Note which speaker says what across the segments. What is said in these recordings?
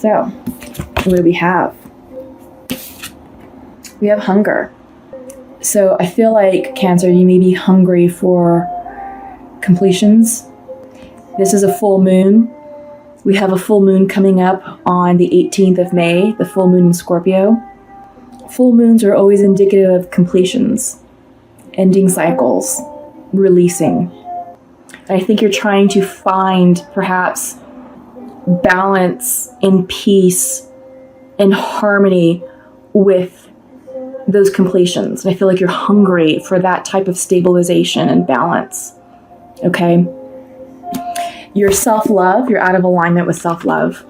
Speaker 1: So, what do we have? We have hunger. So I feel like, Cancer, you may be hungry for completions. This is a full moon. We have a full moon coming up on the 18th of May, the full moon in Scorpio. Full moons are always indicative of completions, ending cycles, releasing. And I think you're trying to find perhaps balance and peace and harmony with those completions. And I feel like you're hungry for that type of stabilization and balance. Okay? Your self-love, you're out of alignment with self-love.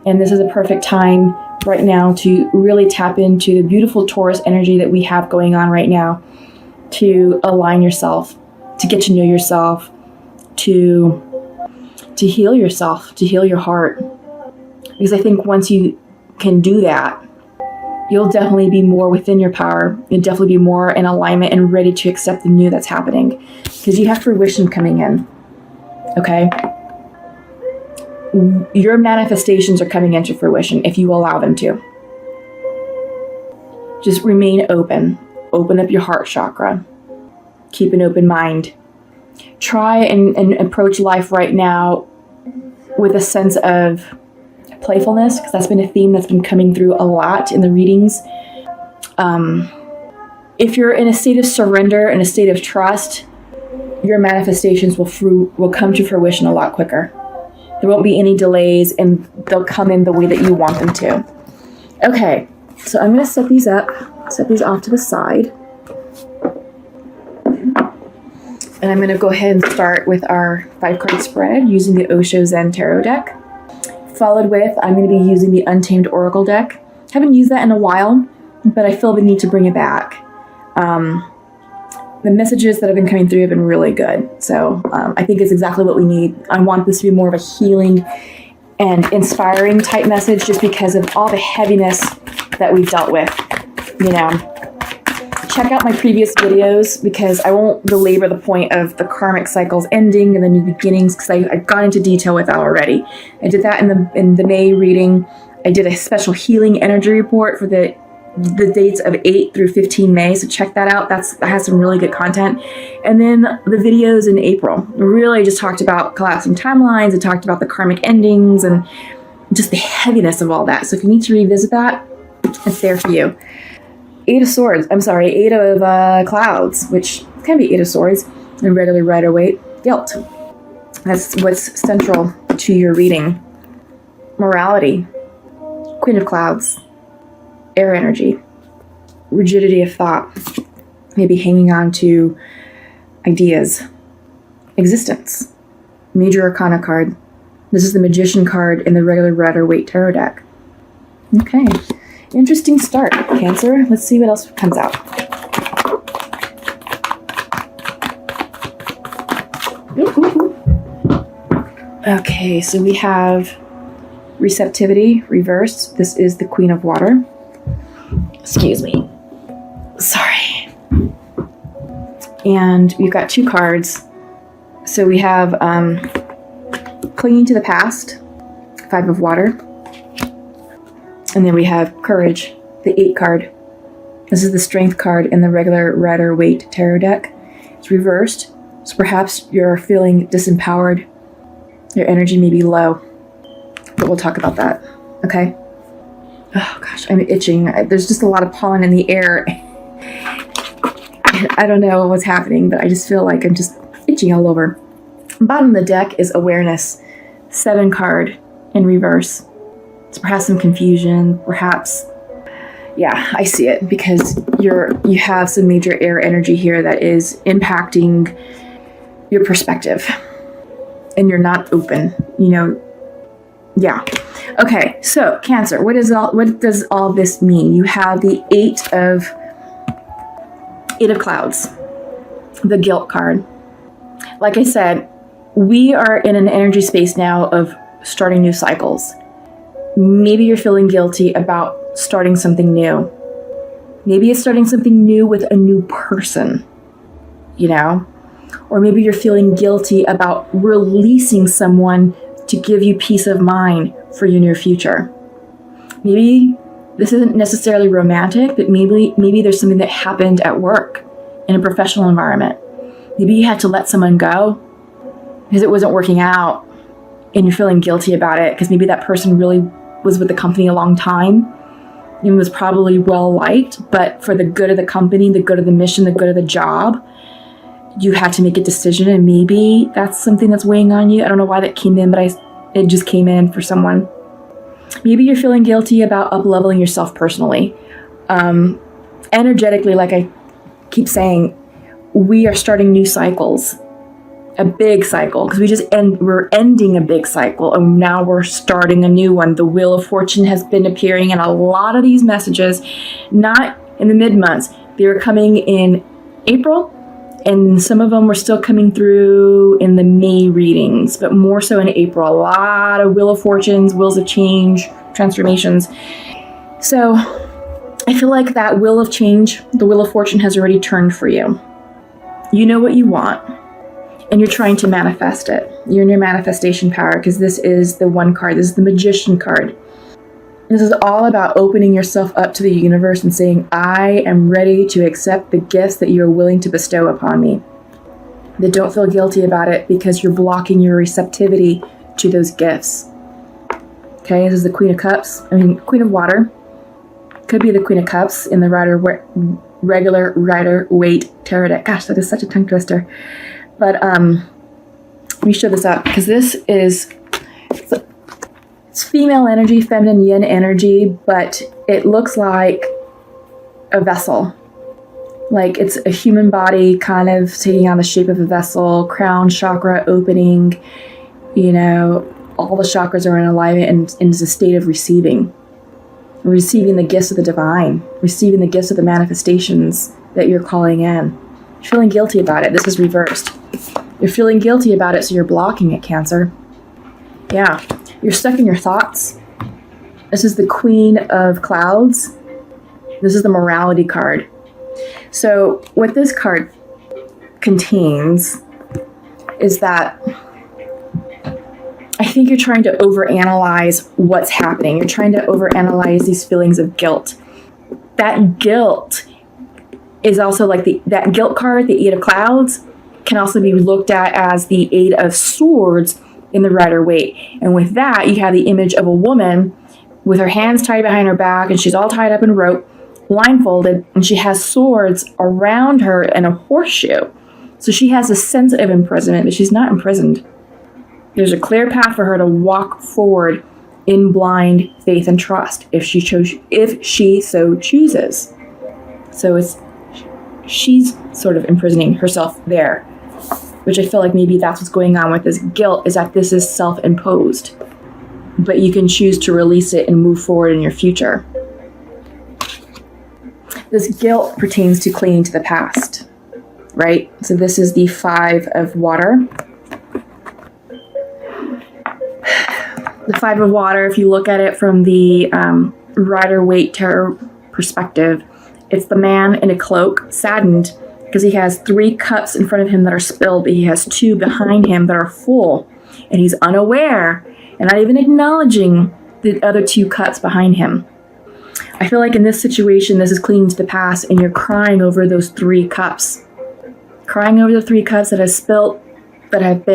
Speaker 1: And this is a perfect time right now to really tap into the beautiful Taurus energy that we have going on right now, to align yourself, to get to know yourself, to heal yourself, to heal your heart. Because I think once you can do that, you'll definitely be more within your power. You'll definitely be more in alignment and ready to accept the new that's happening. Because you have fruition coming in. Okay? Your manifestations are coming into fruition if you allow them to. Just remain open. Open up your heart chakra. Keep an open mind. Try and approach life right now with a sense of playfulness, because that's been a theme that's been coming through a lot in the readings. If you're in a state of surrender and a state of trust, your manifestations will come to fruition a lot quicker. There won't be any delays, and they'll come in the way that you want them to. Okay, so I'm going to set these off to the side. And I'm going to go ahead and start with our 5-card spread using the Osho Zen Tarot deck. Followed with, I'm going to be using the Untamed Oracle deck. Haven't used that in a while, but I feel the need to bring it back. The messages that have been coming through have been really good. So I think it's exactly what we need. I want this to be more of a healing and inspiring type message, just because of all the heaviness that we've dealt with. You know, check out my previous videos, because I won't belabor the point of the karmic cycles ending and the new beginnings, because I've gone into detail with that already. I did that in the May reading. I did a special healing energy report for the dates of 8 through 15 May, so check that out. That has some really good content. And then the videos in April really just talked about collapsing timelines. It talked about the karmic endings and just the heaviness of all that. So if you need to revisit that, it's there for you. Eight of Clouds, which can be Eight of Swords, and regularly Rider-Waite, guilt. That's what's central to your reading. Morality, Queen of Clouds, air energy, rigidity of thought, maybe hanging on to ideas, existence, Major Arcana card. This is the Magician card in the regular Rider-Waite tarot deck. Okay. Interesting start, Cancer. Let's see what else comes out. Okay, so we have receptivity reversed. This is the Queen of Water. Excuse me. Sorry. And we've got 2 cards. So we have clinging to the past, 5 of Water. And then we have Courage, the 8 card. This is the Strength card in the regular Rider-Waite tarot deck. It's reversed, so perhaps you're feeling disempowered. Your energy may be low, but we'll talk about that, okay? Oh gosh, I'm itching. There's just a lot of pollen in the air. I don't know what's happening, but I just feel like I'm just itching all over. Bottom of the deck is Awareness, 7 card in reverse. It's perhaps some confusion, perhaps, yeah, I see it, because you have some major air energy here that is impacting your perspective, and you're not open, you know, yeah. Okay, so Cancer, what does all this mean? You have the Eight of Clouds, the Guilt card. Like I said, we are in an energy space now of starting new cycles. Maybe you're feeling guilty about starting something new. Maybe it's starting something new with a new person, you know? Or maybe you're feeling guilty about releasing someone to give you peace of mind for your near future. Maybe this isn't necessarily romantic, but maybe there's something that happened at work in a professional environment. Maybe you had to let someone go because it wasn't working out and you're feeling guilty about it because maybe that person really was with the company a long time and was probably well liked, but for the good of the company, the good of the mission, the good of the job, you had to make a decision, and maybe that's something that's weighing on you. I don't know why that came in, but it just came in for someone. Maybe you're feeling guilty about up-leveling yourself personally. Energetically, like I keep saying, we are starting new cycles, a big cycle, because we're ending a big cycle, and now we're starting a new one. The Wheel of Fortune has been appearing in a lot of these messages, not in the mid-months. They were coming in April, and some of them were still coming through in the May readings, but more so in April. A lot of Wheel of Fortunes, Wheels of Change, transformations. So I feel like that Wheel of Change, the Wheel of Fortune, has already turned for you. You know what you want, and you're trying to manifest it. You're in your manifestation power, because this is the one card. This is the Magician card. This is all about opening yourself up to the universe and saying, I am ready to accept the gifts that you are willing to bestow upon me. That don't feel guilty about it because you're blocking your receptivity to those gifts. Okay, this is the Queen of Water. Could be the Queen of Cups in the regular Rider-Waite tarot deck. Gosh, that is such a tongue twister. But let me show this up, because this is... It's female energy, feminine yin energy, but it looks like a vessel. Like it's a human body kind of taking on the shape of a vessel, crown chakra opening, all the chakras are in alignment and into a state of receiving the gifts of the divine, receiving the gifts of the manifestations that you're calling in. You're feeling guilty about it. This is reversed. You're feeling guilty about it, so you're blocking it, Cancer. Yeah. You're stuck in your thoughts. This is the Queen of Clouds. This is the Morality card. So what this card contains is that I think you're trying to overanalyze what's happening. You're trying to overanalyze these feelings of guilt. That guilt is also like that guilt card, the Eight of Clouds, can also be looked at as the Eight of Swords in the Rider-Waite. And with that, you have the image of a woman with her hands tied behind her back, and she's all tied up in rope, blindfolded, and she has swords around her and a horseshoe. So she has a sense of imprisonment, but she's not imprisoned. There's a clear path for her to walk forward in blind faith and trust if she so chooses. So she's sort of imprisoning herself there, which I feel like maybe that's what's going on with this guilt, is that this is self-imposed. But you can choose to release it and move forward in your future. This guilt pertains to clinging to the past, right? So this is the Five of Water. The Five of Water, if you look at it from the Rider-Waite tarot perspective, it's the man in a cloak, saddened, because he has 3 cups in front of him that are spilled, but he has 2 behind him that are full, and he's unaware and not even acknowledging the other 2 cups behind him. I feel like in this situation, this is clinging to the past, and you're crying over those 3 cups. Crying over the 3 cups that have spilt, that's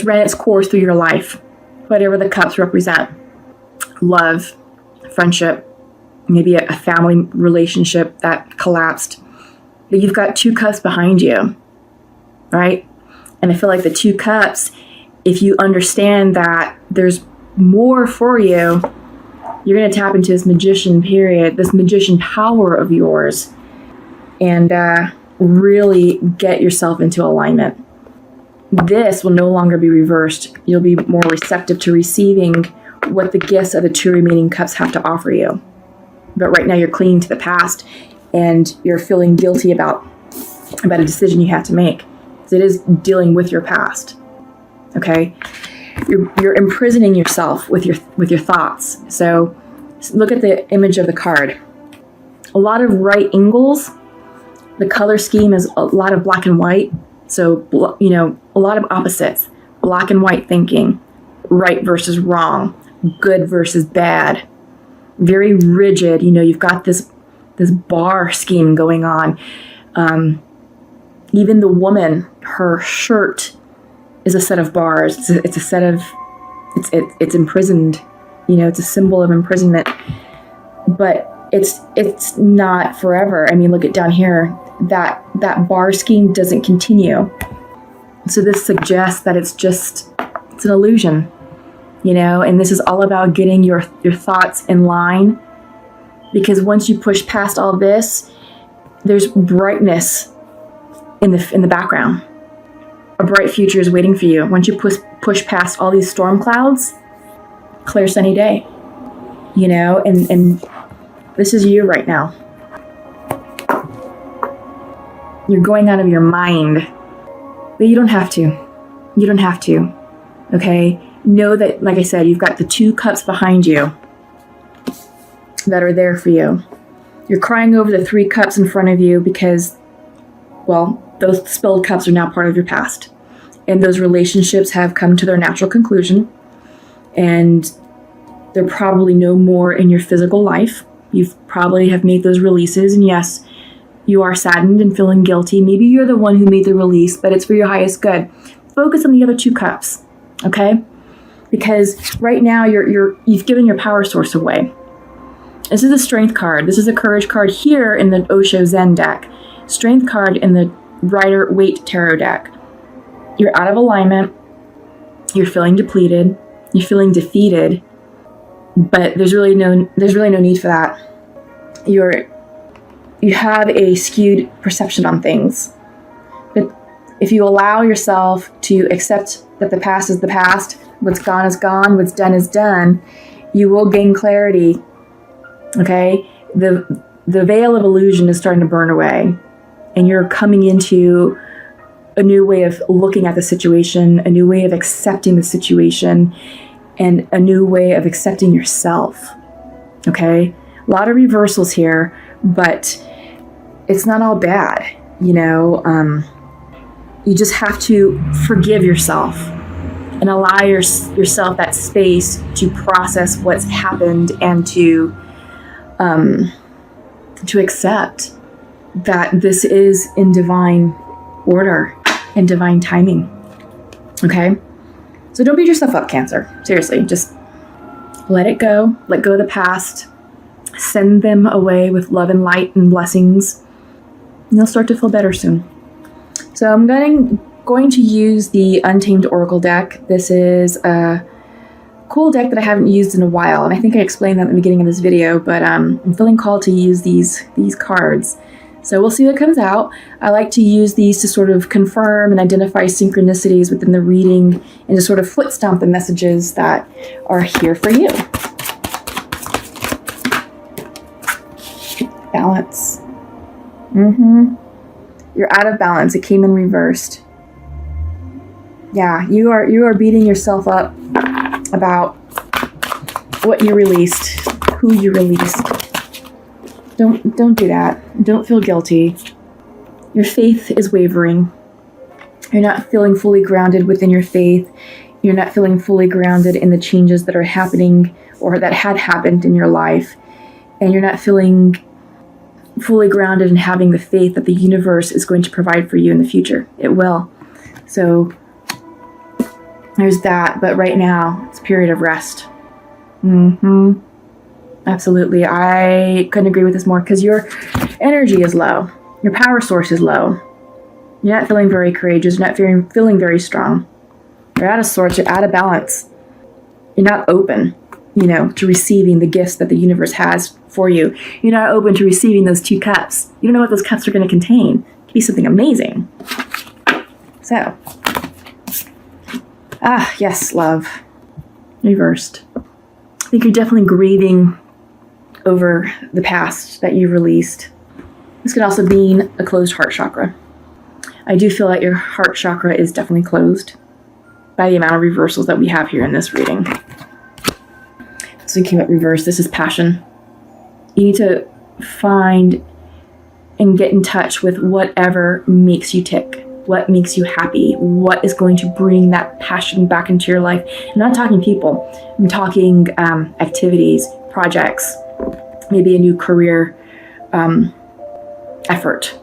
Speaker 1: ran its course through your life, whatever the cups represent. Love, friendship, maybe a family relationship that collapsed. But you've got 2 cups behind you, right? And I feel like the 2 cups, if you understand that there's more for you, you're going to tap into this magician period, this magician power of yours, and really get yourself into alignment. This will no longer be reversed. You'll be more receptive to receiving what the gifts of the 2 remaining cups have to offer you. But right now you're clinging to the past, and you're feeling guilty about a decision you have to make. It is dealing with your past. Okay? You're imprisoning yourself with your thoughts. So look at the image of the card. A lot of right angles. The color scheme is a lot of black and white. So, a lot of opposites. Black and white thinking. Right versus wrong. good versus bad, very rigid. You've got this bar scheme going on. Even the woman, her shirt is a set of bars. It's a set of, it's imprisoned. It's a symbol of imprisonment. But it's not forever. I mean, look at down here. That bar scheme doesn't continue. So this suggests that it's an illusion, and this is all about getting your thoughts in line, because once you push past all this, there's brightness in the background. A bright future is waiting for you. Once you push past all these storm clouds, clear sunny day, and this is you right now. You're going out of your mind. But you don't have to. You don't have to. Okay? Know that, like I said, you've got the 2 cups behind you that are there for you. You're crying over the 3 cups in front of you because, well, those spilled cups are now part of your past. And those relationships have come to their natural conclusion. And they're probably no more in your physical life. You probably have made those releases. And yes, you are saddened and feeling guilty. Maybe you're the one who made the release, but it's for your highest good. Focus on the other 2 cups, okay? Because right now you've given your power source away. This is a strength card. This is a courage card here in the Osho Zen deck. Strength card in the Rider Waite Tarot deck. You're out of alignment. You're feeling depleted. You're feeling defeated. But there's really no need for that. You have a skewed perception on things. But if you allow yourself to accept that the past is the past, what's gone is gone, what's done is done, you will gain clarity. Okay? The veil of illusion is starting to burn away. And you're coming into a new way of looking at the situation, a new way of accepting the situation, and a new way of accepting yourself. Okay? A lot of reversals here, but it's not all bad, you just have to forgive yourself and allow yourself that space to process what's happened and to accept that this is in divine order and divine timing. Okay? So don't beat yourself up, Cancer. Seriously, just let it go. Let go of the past. Send them away with love and light and blessings. And you'll start to feel better soon. So I'm going to use the Untamed Oracle deck. This is a cool deck that I haven't used in a while, and I think I explained that at the beginning of this video, but I'm feeling called to use these cards. So we'll see what comes out. I like to use these to sort of confirm and identify synchronicities within the reading and to sort of foot stomp the messages that are here for you. Balance. You're out of balance. It came in reversed. Yeah, you are beating yourself up about what you released, who you released. Don't do that. Don't feel guilty. Your faith is wavering. You're not feeling fully grounded within your faith. You're not feeling fully grounded in the changes that are happening or that had happened in your life. And you're not feeling fully grounded in having the faith that the universe is going to provide for you in the future. It will. So there's that. But right now, it's a period of rest. Absolutely. I couldn't agree with this more because your energy is low. Your power source is low. You're not feeling very courageous. You're not feeling very strong. You're out of sorts. You're out of balance. You're not open, to receiving the gifts that the universe has for you. You're not open to receiving those 2 cups. You don't know what those cups are going to contain. It could be something amazing. So, yes, love. Reversed. I think you're definitely grieving over the past that you released. This could also mean a closed heart chakra. I do feel that your heart chakra is definitely closed by the amount of reversals that we have here in this reading. So we came up reversed. This is passion. You need to find and get in touch with whatever makes you tick. what makes you happy, what is going to bring that passion back into your life. I'm not talking people, I'm talking activities, projects, maybe a new career effort.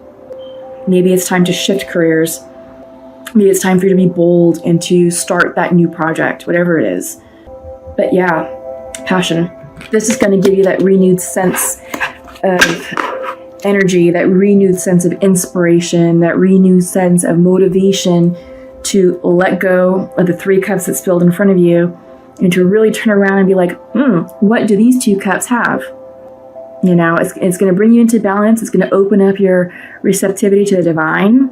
Speaker 1: Maybe it's time to shift careers. Maybe it's time for you to be bold and to start that new project, whatever it is. But yeah, passion. This is going to give you that renewed sense of energy, that renewed sense of inspiration, that renewed sense of motivation to let go of the 3 cups that spilled in front of you and to really turn around and be like, what do these 2 cups have? You know, it's going to bring you into balance. It's going to open up your receptivity to the divine.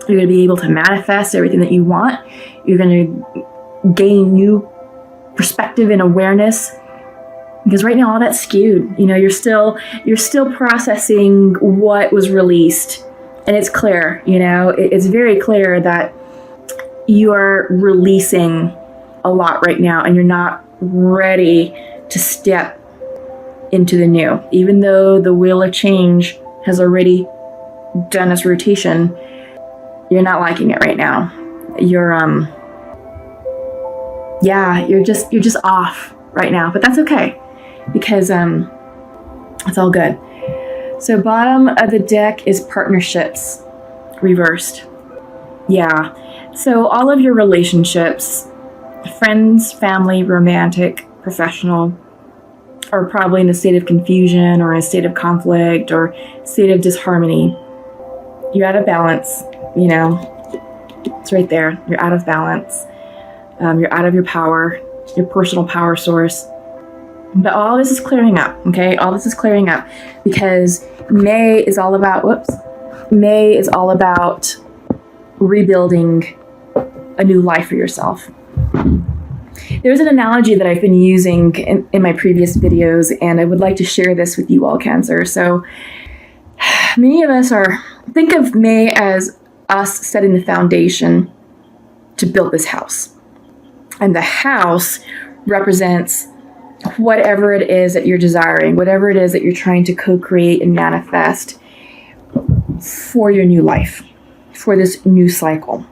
Speaker 1: You're going to be able to manifest everything that you want. You're going to gain new perspective and awareness. Because right now all that's skewed. You know, you're still processing what was released. And it's clear, you know, it's very clear that you are releasing a lot right now and you're not ready to step into the new. Even though the wheel of change has already done its rotation, you're not liking it right now. You're just off right now, but that's okay because it's all good. So bottom of the deck is partnerships reversed. Yeah. So all of your relationships, friends, family, romantic, professional, are probably in a state of confusion or a state of conflict or state of disharmony. You're out of balance, you know, it's right there. You're out of balance. You're out of your power, your personal power source. But all this is clearing up, okay? All this is clearing up because May is all about rebuilding a new life for yourself. There's an analogy that I've been using in my previous videos, and I would like to share this with you all, Cancer. So many of us think of May as us setting the foundation to build this house. And the house represents whatever it is that you're desiring, whatever it is that you're trying to co-create and manifest for your new life, for this new cycle.